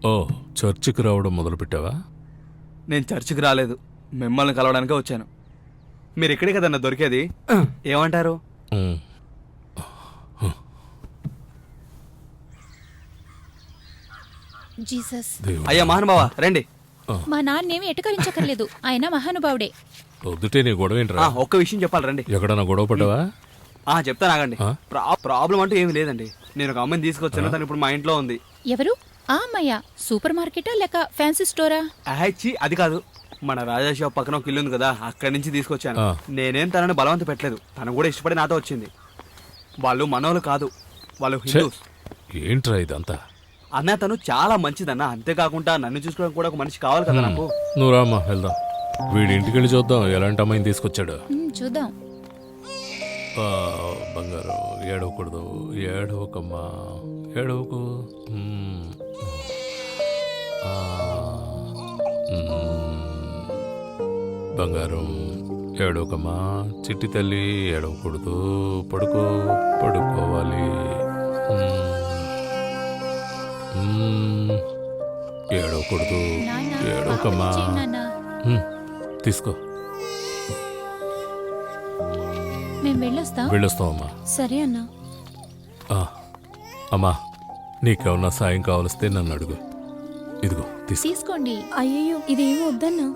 ఓ, చర్చికి రావడం మొదలుపెట్టావా? నేను చర్చికి రాలేదు, మిమ్మల్ని కలవడానికే వచ్చాను. మీరు ఇక్కడే కదన్నా దొరికేది, ఏమంటారు? జీసస్. అయ్యా మహానుభావా రండి. మా నాన్నేమి ఎటకరించక్కర్లేదు, ఆయన మహానుభావుడే. పొద్దుటే నీ గొడవ ఏంట్రా? ఒక్క విషయం చెప్పాలి రండి. ఎక్కడన్నా గొడవ పడ్డావా? చెప్తాను ఆగండి. ప్రాబ్లం అంటూ ఏమి లేదండి. నేను ఒక అమ్మాయిని తీసుకొచ్చాను, తను ఇప్పుడు మా ఇంట్లో ఉంది. ఎవరు ఆ అమ్మాయ? సూపర్ మార్కెటా లేక ఫ్యాన్సీ స్టోరా? అది కాదు, మన రాజా షాప్ పక్కన ఒక ఇల్లు ఉంది కదా, అక్కడి నుంచి తీసుకొచ్చాను. నేనేం తనని బలవంత పెట్టలేదు, తను కూడా ఇష్టపడి నాతో వచ్చింది. వాళ్ళు మనోళ్ళు కాదు, వాళ్ళు హిందూస్. ఏంట్రా ఇదంతా? అన్న తను చాలా మంచిదన్న, అంతేకాకుండా నన్ను చూసుకోవడం కూడా ఒక మనిషి కావాలి కదా నాకు. నువ్వు రామ్మా వెళ్దాం. వీడి ఇంటికి వెళ్ళి చూద్దాం ఎలాంటి అమ్మాయిని తీసుకొచ్చాడు. చూద్దాం. బంగారం ఏడవకూడదు, ఏడవకమ్మా, ఏడవకు. బంగారం ఏడవకమ్మా, చిట్టి తల్లి ఏడవకూడదు, పడుకోవాలి. ఏడవకూడదు, ఏడవకమ్మా. తీసుకో. మేము వెళ్ళొస్తామమ్మా. సరే అన్నా. అమ్మా, నీకేమన్నా సాయం కావలిస్తే నన్ను అడుగు. ఇదిగో తీసుకోండి. అయ్యో ఇదేమీ వద్దన్నా.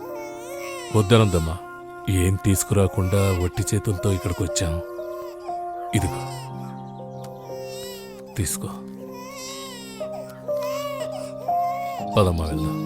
వద్దనందమ్మా, ఏం తీసుకురాకుండా వట్టి చేతులతో ఇక్కడికి వచ్చాం. ఇదిగో తీసుకో. పదమ్మా వెళ్దాం.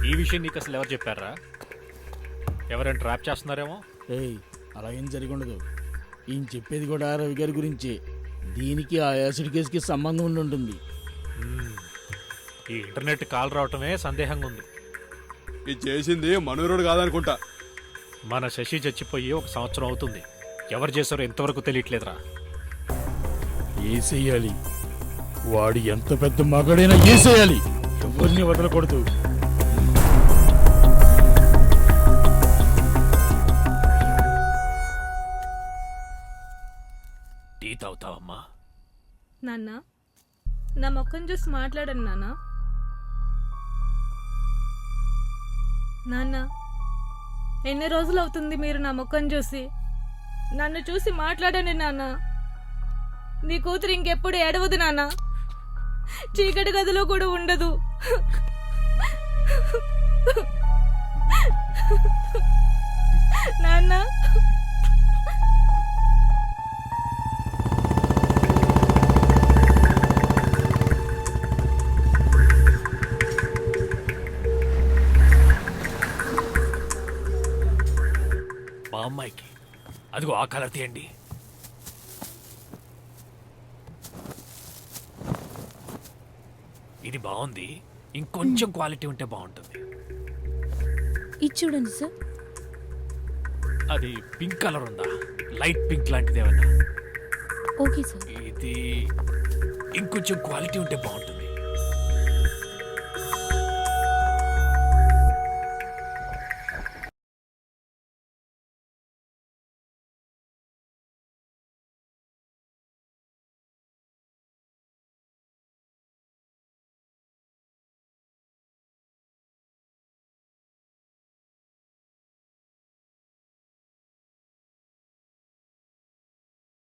ఈ విషయం నీకు అసలు ఎవరు చెప్పారా? ఎవరైనా ట్రాప్ చేస్తున్నారేమో. అలా ఏం జరిగి ఉండదు. ఈయన చెప్పేది కూడా రవి గారి గురించి. దీనికి ఆ యాసిడ్ కేసుకి సంబంధం ఉండి ఉంటుంది. ఈ ఇంటర్నెట్ కాల్ రావటమే సందేహంగా ఉంది. ఇది చేసింది మనోరుడు కాదనుకుంటా. మన శశి చచ్చిపోయి 1 సంవత్సరం అవుతుంది. ఎవరు చేశారో ఎంతవరకు తెలియట్లేదురా. ఏసేయాలి, వాడు ఎంత పెద్ద మగాడైనా ఏసేయాలి, ఎవరిని వదలకూడదు. టీ తాగుతావమ్మా? నాన్న, నా మొక్కను చూసి మాట్లాడండి నాన్న. నాన్న, ఎన్ని రోజులు అవుతుంది మీరు నా మొక్కను చూసి? నన్ను చూసి మాట్లాడండి నాన్న. నీ కూతురు ఇంకెప్పుడు ఏడవదు నాన్న, చీకటి గదిలో కూడా ఉండదు. నాన్న, మా అమ్మాయికి అదిగో ఆ కలర్ తీయండి. ఇది బాగుంది, ఇంకొంచెం క్వాలిటీ ఉంటే బాగుంటుంది. ఇది చూడండి సార్. అది పింక్ కలర్ ఉందా? లైట్ పింక్ లాంటిది ఏమన్నా? Okay sir. ఇది ఇంకొంచెం క్వాలిటీ ఉంటే బాగుంటుంది.